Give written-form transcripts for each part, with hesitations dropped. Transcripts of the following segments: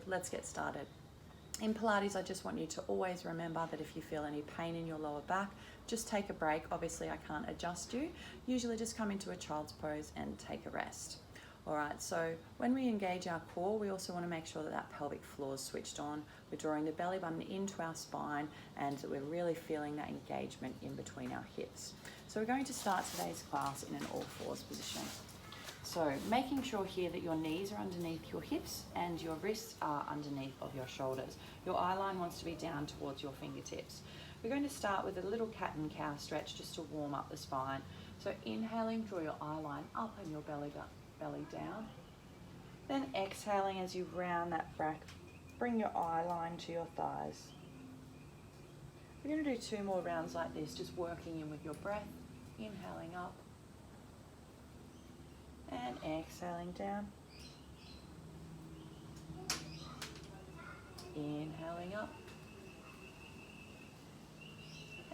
let's get started. In Pilates, I just want you to always remember that if you feel any pain in your lower back, just take a break. Obviously, I can't adjust you. Usually just come into a child's pose and take a rest. All right, so when we engage our core, we also want to make sure that that pelvic floor is switched on. We're drawing the belly button into our spine and we're really feeling that engagement in between our hips. So we're going to start today's class in an all fours position. So making sure here that your knees are underneath your hips and your wrists are underneath of your shoulders. Your eye line wants to be down towards your fingertips. We're going to start with a little cat and cow stretch just to warm up the spine. So inhaling, draw your eye line up and your belly down. Then exhaling as you round that back, bring your eye line to your thighs. We're going to do 2 more rounds like this, just working in with your breath, inhaling up and exhaling down. Inhaling up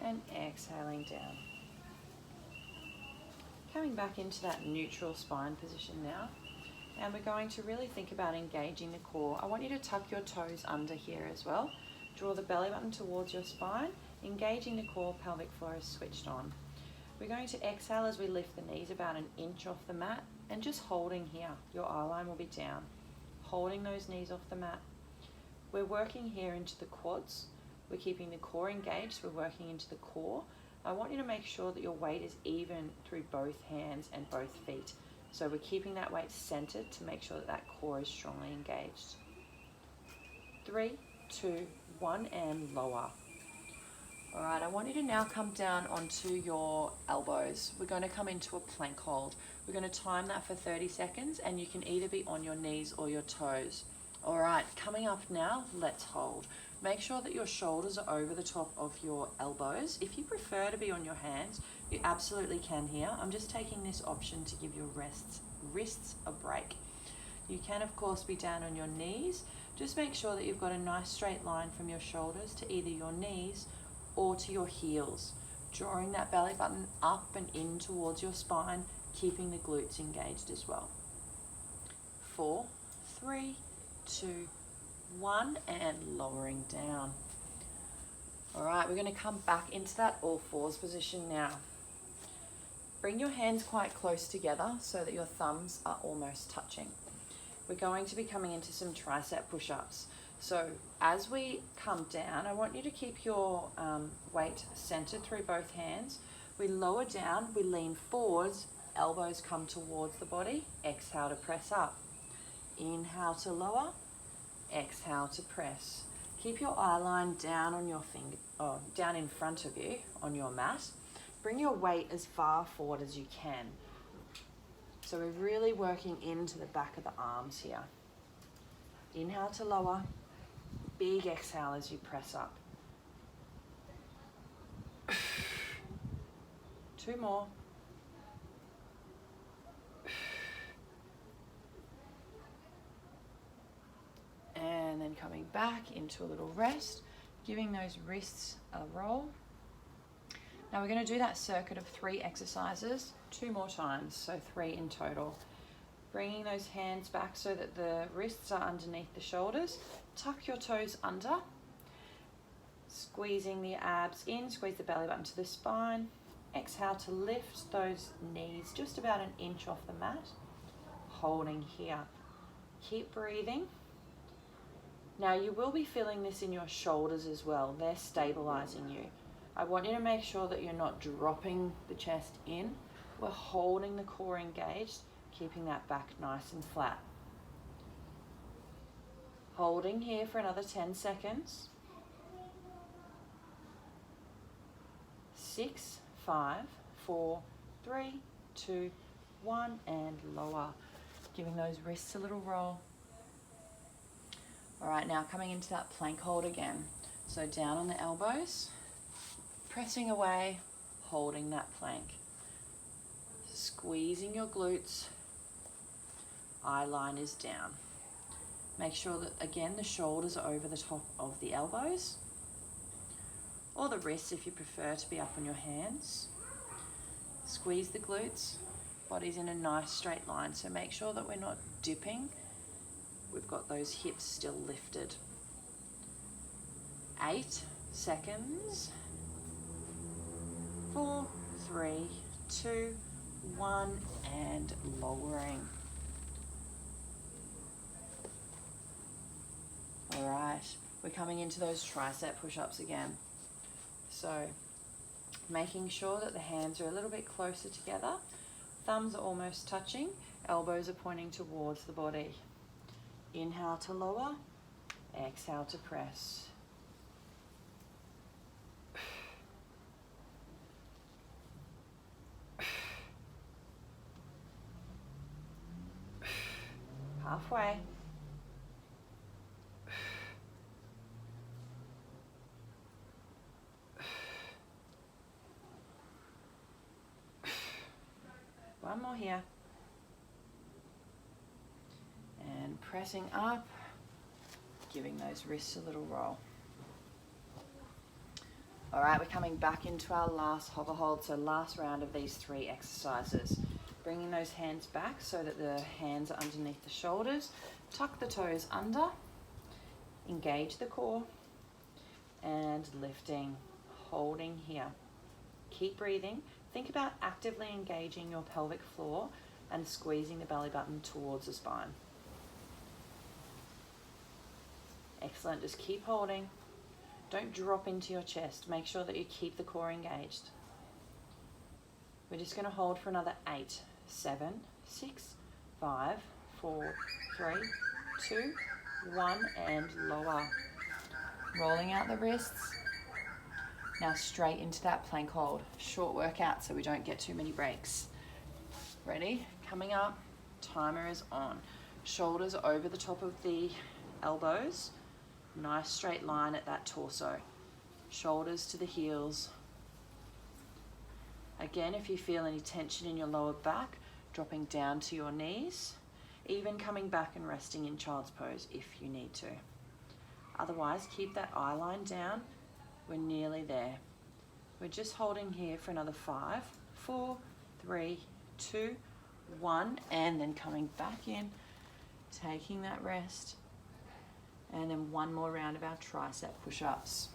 and exhaling down. Coming back into that neutral spine position now, and we're going to really think about engaging the core. I want you to tuck your toes under here as well. Draw the belly button towards your spine, engaging the core, pelvic floor is switched on. We're going to exhale as we lift the knees about 1 inch off the mat and just holding here. Your eye line will be down. Holding those knees off the mat. We're working here into the quads. We're keeping the core engaged. We're working into the core. I want you to make sure that your weight is even through both hands and both feet. So we're keeping that weight centered to make sure that that core is strongly engaged. 3, 2, 1, and lower. All right, I want you to now come down onto your elbows. We're going to come into a plank hold. We're going to time that for 30 seconds and you can either be on your knees or your toes. All right, coming up now, let's hold. Make sure that your shoulders are over the top of your elbows. If you prefer to be on your hands, you absolutely can here. I'm just taking this option to give your wrists a break. You can, of course, be down on your knees. Just make sure that you've got a nice straight line from your shoulders to either your knees or to your heels, drawing that belly button up and in towards your spine, keeping the glutes engaged as well. 4, 3, 2, 1, and lowering down. All right, we're going to come back into that all fours position now. Bring your hands quite close together so that your thumbs are almost touching. We're going to be coming into some tricep push-ups. So as we come down, I want you to keep your weight centered through both hands. We lower down, we lean forwards, elbows come towards the body. Exhale to press up. Inhale to lower, exhale to press. Keep your eye line down on your down in front of you on your mat. Bring your weight as far forward as you can. So we're really working into the back of the arms here. Inhale to lower. Big exhale as you press up. 2 more. And then coming back into a little rest, giving those wrists a roll. Now we're going to do that circuit of 3 exercises 2 more times, so 3 in total. Bringing those hands back so that the wrists are underneath the shoulders. Tuck your toes under. Squeezing the abs in, squeeze the belly button to the spine. Exhale to lift those knees just about 1 inch off the mat. Holding here. Keep breathing. Now you will be feeling this in your shoulders as well. They're stabilizing you. I want you to make sure that you're not dropping the chest in. We're holding the core engaged, keeping that back nice and flat. Holding here for another 10 seconds. 6, 5, 4, 3, 2, 1, and lower. Giving those wrists a little roll. All right, now coming into that plank hold again. So down on the elbows, pressing away, holding that plank. Squeezing your glutes, eye line is down. Make sure that, again, the shoulders are over the top of the elbows, or the wrists if you prefer to be up on your hands. Squeeze the glutes, body's in a nice straight line, so make sure that we're not dipping. we've got those hips still lifted. 8 seconds. 4, 3, 2, 1, and lowering. All right, we're coming into those tricep push-ups again. So making sure that the hands are a little bit closer together, thumbs are almost touching, elbows are pointing towards the body. Inhale to lower, exhale to press. Halfway. One more here. And pressing up, giving those wrists a little roll. All right, we're coming back into our last hover hold, so last round of these 3 exercises. Bringing those hands back so that the hands are underneath the shoulders. Tuck the toes under, engage the core, and lifting, holding here. Keep breathing. Think about actively engaging your pelvic floor and squeezing the belly button towards the spine. Excellent, just keep holding. Don't drop into your chest. Make sure that you keep the core engaged. We're just going to hold for another 8, 7, 6, 5, 4, 3, 2, 1, and lower. Rolling out the wrists. Now straight into that plank hold. Short workout so we don't get too many breaks. Ready? Coming up. Timer is on. Shoulders over the top of the elbows. Nice straight line at that torso. Shoulders to the heels. Again, if you feel any tension in your lower back, dropping down to your knees. Even coming back and resting in child's pose if you need to. Otherwise, keep that eye line down. We're nearly there. We're just holding here for another 5, 4, 3, 2, 1, and then coming back in, taking that rest, and then one more round of our tricep push-ups.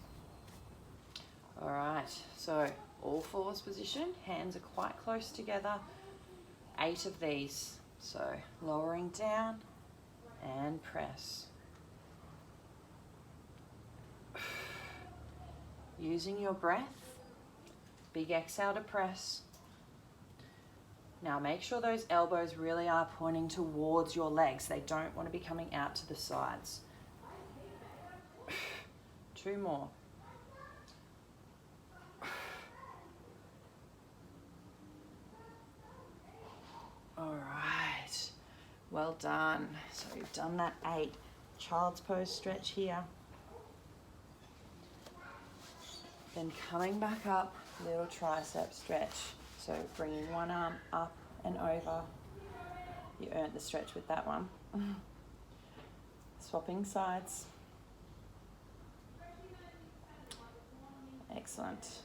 All right, so all fours position, hands are quite close together, 8 of these. So lowering down and press. Using your breath, big exhale to press. Now make sure those elbows really are pointing towards your legs. They don't want to be coming out to the sides. 2 more. All right, well done. So you've done that 8. Child's pose stretch here. Then coming back up, little tricep stretch. So bringing one arm up and over. You earned the stretch with that one. Swapping sides. Excellent.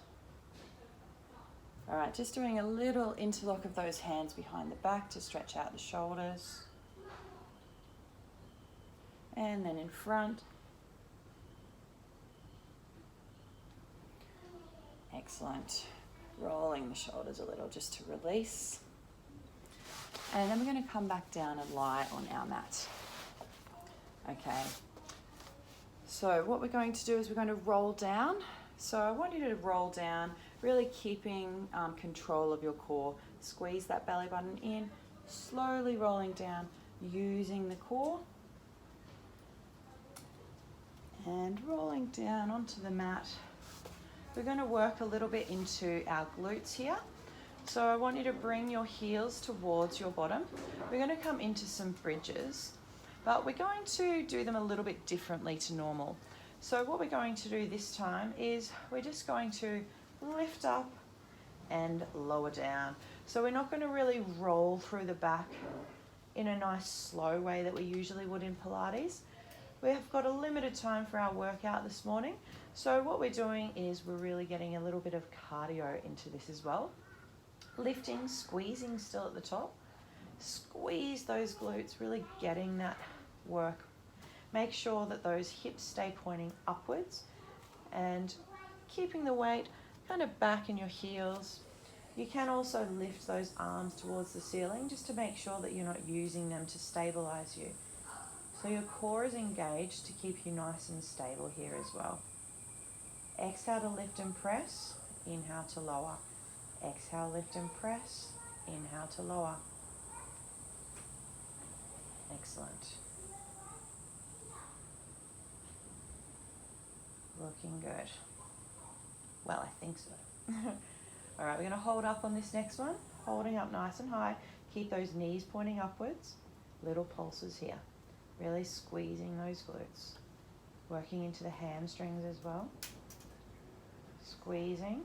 All right, just doing a little interlock of those hands behind the back to stretch out the shoulders. And then in front. Excellent. Rolling the shoulders a little just to release. And then we're going to come back down and lie on our mat. Okay. So what we're going to do is we're going to roll down. So I want you to roll down, really keeping control of your core. Squeeze that belly button in, slowly rolling down, using the core. And rolling down onto the mat. We're going to work a little bit into our glutes here. So I want you to bring your heels towards your bottom. We're going to come into some bridges, but we're going to do them a little bit differently to normal. So what we're going to do this time is we're just going to lift up and lower down. So we're not going to really roll through the back in a nice slow way that we usually would in Pilates. We've got a limited time for our workout this morning. So what we're doing is we're really getting a little bit of cardio into this as well. Lifting, squeezing still at the top. Squeeze those glutes, really getting that work. Make sure that those hips stay pointing upwards and keeping the weight kind of back in your heels. You can also lift those arms towards the ceiling just to make sure that you're not using them to stabilize you. So your core is engaged to keep you nice and stable here as well. Exhale to lift and press, inhale to lower. Exhale, lift and press, inhale to lower. Excellent. Looking good. Well, I think so. All right, we're going to hold up on this next one. Holding up nice and high. Keep those knees pointing upwards. Little pulses here. Really squeezing those glutes. Working into the hamstrings as well. Squeezing.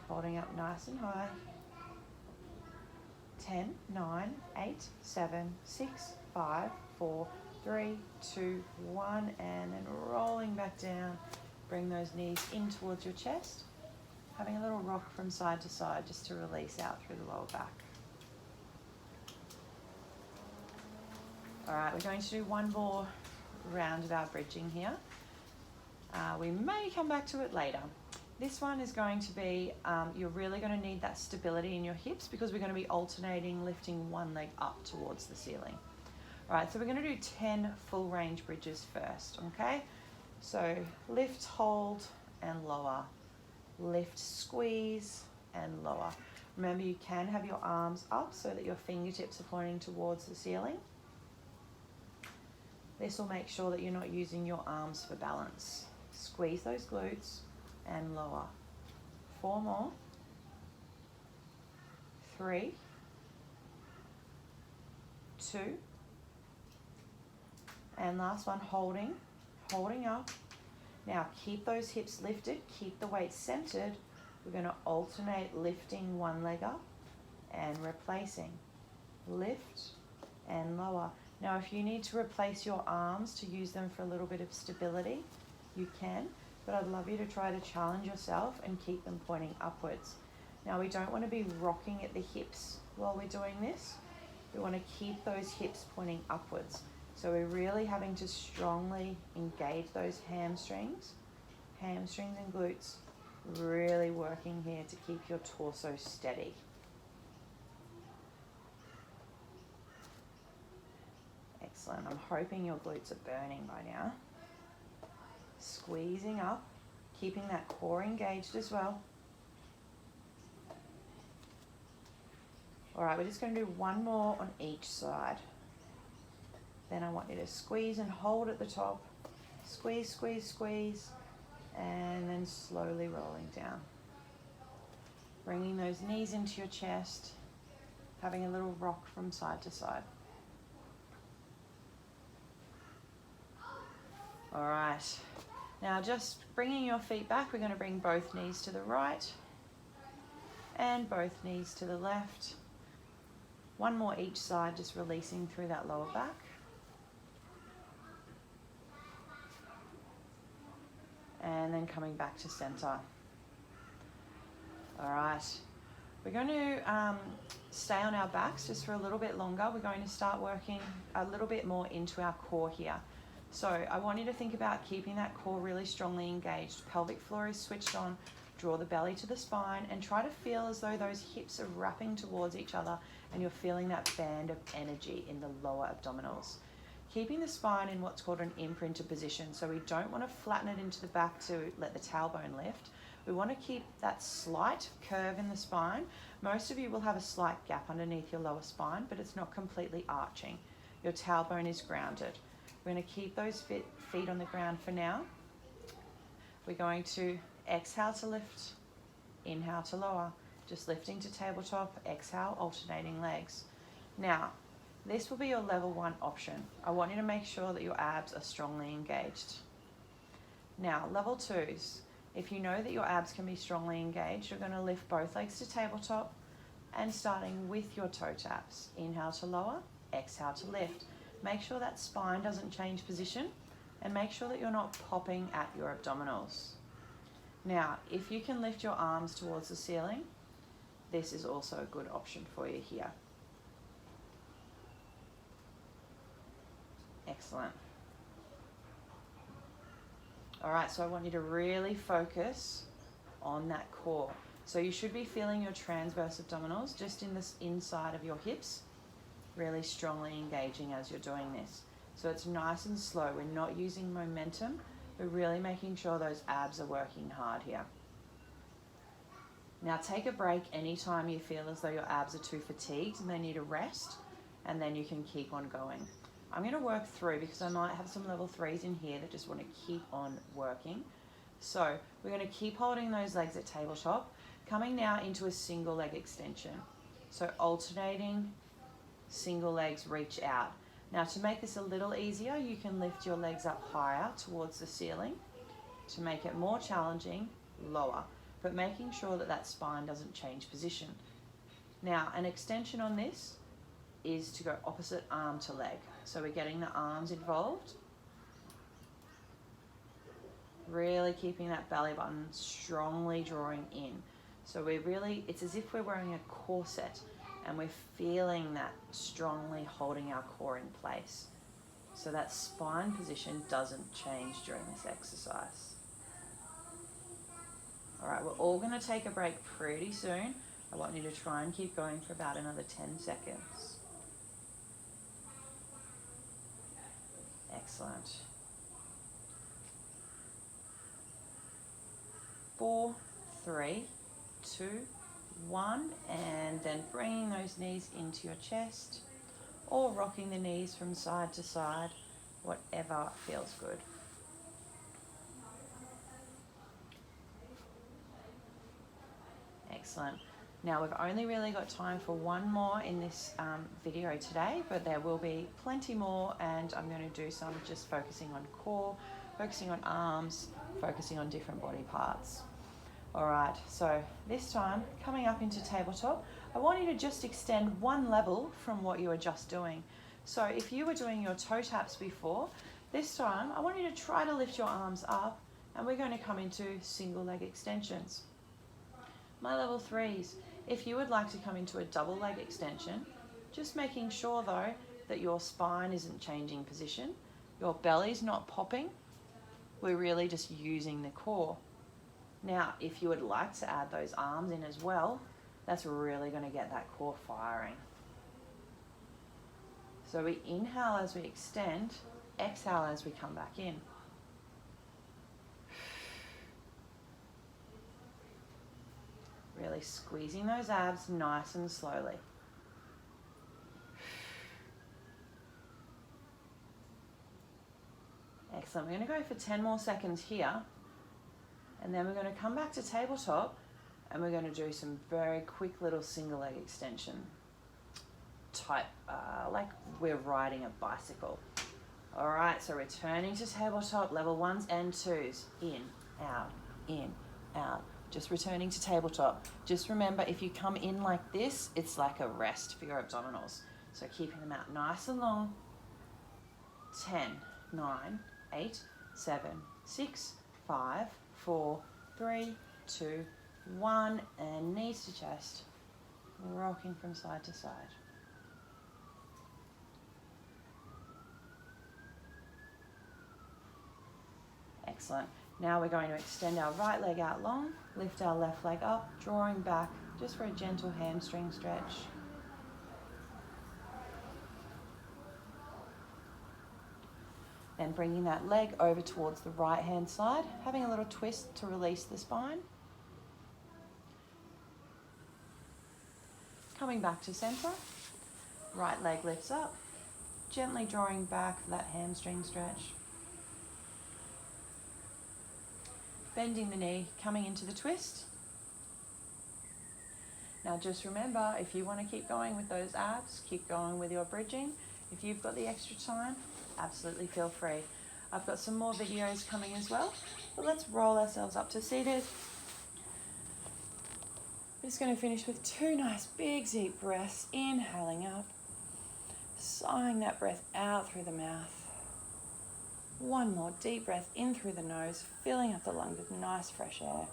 Holding up nice and high. 10, 9, 8, 7, 6, 5, 4, 3, 2, 1, and then rolling back down. Bring those knees in towards your chest. Having a little rock from side to side just to release out through the lower back. All right, we're going to do one more round of our bridging here. We may come back to it later. This one is going to be, you're really going to need that stability in your hips because we're going to be alternating lifting one leg up towards the ceiling. All right, so we're going to do 10 full range bridges first, okay? So lift, hold, and lower. Lift, squeeze, and lower. Remember, you can have your arms up so that your fingertips are pointing towards the ceiling. This will make sure that you're not using your arms for balance. Squeeze those glutes and lower. 4 more. 3, 2, and last one, holding up. Now keep those hips lifted, keep the weight centered. We're going to alternate lifting one leg up and replacing. Lift and lower. Now if you need to replace your arms to use them for a little bit of stability, you can, but I'd love you to try to challenge yourself and keep them pointing upwards. Now we don't want to be rocking at the hips while we're doing this. We want to keep those hips pointing upwards. So we're really having to strongly engage those hamstrings and glutes, really working here to keep your torso steady. Excellent. I'm hoping your glutes are burning by now. Squeezing up, keeping that core engaged as well. All right, we're just going to do one more on each side. Then I want you to squeeze and hold at the top. Squeeze, squeeze, squeeze. And then slowly rolling down. Bringing those knees into your chest. Having a little rock from side to side. All right. Now just bringing your feet back, we're going to bring both knees to the right and both knees to the left. One more each side, just releasing through that lower back. And then coming back to center. All right. We're going to stay on our backs just for a little bit longer. We're going to start working a little bit more into our core here. So I want you to think about keeping that core really strongly engaged. Pelvic floor is switched on. Draw the belly to the spine and try to feel as though those hips are wrapping towards each other and you're feeling that band of energy in the lower abdominals. Keeping the spine in what's called an imprinted position. So we don't want to flatten it into the back to let the tailbone lift. We want to keep that slight curve in the spine. Most of you will have a slight gap underneath your lower spine, but it's not completely arching. Your tailbone is grounded. We're going to keep those feet on the ground for now. We're going to exhale to lift, inhale to lower. Just lifting to tabletop, exhale, alternating legs. Now, this will be your level 1 option. I want you to make sure that your abs are strongly engaged. Now, level 2s. If you know that your abs can be strongly engaged, you're going to lift both legs to tabletop and starting with your toe taps. Inhale to lower, exhale to lift. Make sure that spine doesn't change position and make sure that you're not popping at your abdominals. Now, if you can lift your arms towards the ceiling, this is also a good option for you here. Excellent. All right, so I want you to really focus on that core. So you should be feeling your transverse abdominals just in this inside of your hips, really strongly engaging as you're doing this. So it's nice and slow. We're not using momentum. We're really making sure those abs are working hard here. Now take a break anytime you feel as though your abs are too fatigued and they need a rest, and then you can keep on going. I'm going to work through because I might have some level 3s in here that just want to keep on working. So we're going to keep holding those legs at tabletop, coming now into a single leg extension. So alternating single legs reach out. Now to make this a little easier, you can lift your legs up higher towards the ceiling. To make it more challenging, lower, but making sure that that spine doesn't change position. Now an extension on this is to go opposite arm to leg. So we're getting the arms involved. Really keeping that belly button strongly drawing in. So it's as if we're wearing a corset and we're feeling that strongly holding our core in place. So that spine position doesn't change during this exercise. All right, we're all gonna take a break pretty soon. I want you to try and keep going for about another 10 seconds. Excellent. 4, 3, 2, 1, and then bringing those knees into your chest or rocking the knees from side to side, whatever feels good. Excellent. Now we've only really got time for one more in this video today, but there will be plenty more, and I'm going to do some just focusing on core, focusing on arms, focusing on different body parts. All right, so this time coming up into tabletop, I want you to just extend one level from what you were just doing. So if you were doing your toe taps before, this time I want you to try to lift your arms up, and we're going to come into single leg extensions. My level 3s, if you would like to come into a double leg extension, just making sure though that your spine isn't changing position, your belly's not popping, we're really just using the core. Now, if you would like to add those arms in as well, that's really going to get that core firing. So we inhale as we extend, exhale as we come back in. Really squeezing those abs nice and slowly. Excellent. We're going to go for 10 more seconds here, and then we're going to come back to tabletop, and we're going to do some very quick little single leg extension type, like we're riding a bicycle. All right, so returning to tabletop, level 1s and 2s, in, out. Just returning to tabletop. Just remember, if you come in like this, it's like a rest for your abdominals. So keeping them out nice and long. 10, 9, 8, 7, 6, 5, 4, 3, 2, 1, and knees to chest, rocking from side to side. Excellent. Now we're going to extend our right leg out long, lift our left leg up, drawing back just for a gentle hamstring stretch. Then bringing that leg over towards the right hand side, having a little twist to release the spine. Coming back to center, right leg lifts up, gently drawing back for that hamstring stretch. Bending the knee, coming into the twist. Now just remember, if you want to keep going with those abs, keep going with your bridging. If you've got the extra time, absolutely feel free. I've got some more videos coming as well, but let's roll ourselves up to seated. I'm just going to finish with 2 nice big deep breaths, inhaling up, sighing that breath out through the mouth. 1 more deep breath in through the nose, filling up the lungs with nice fresh air.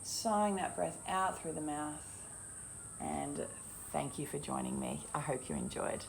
Sighing that breath out through the mouth. And thank you for joining me. I hope you enjoyed.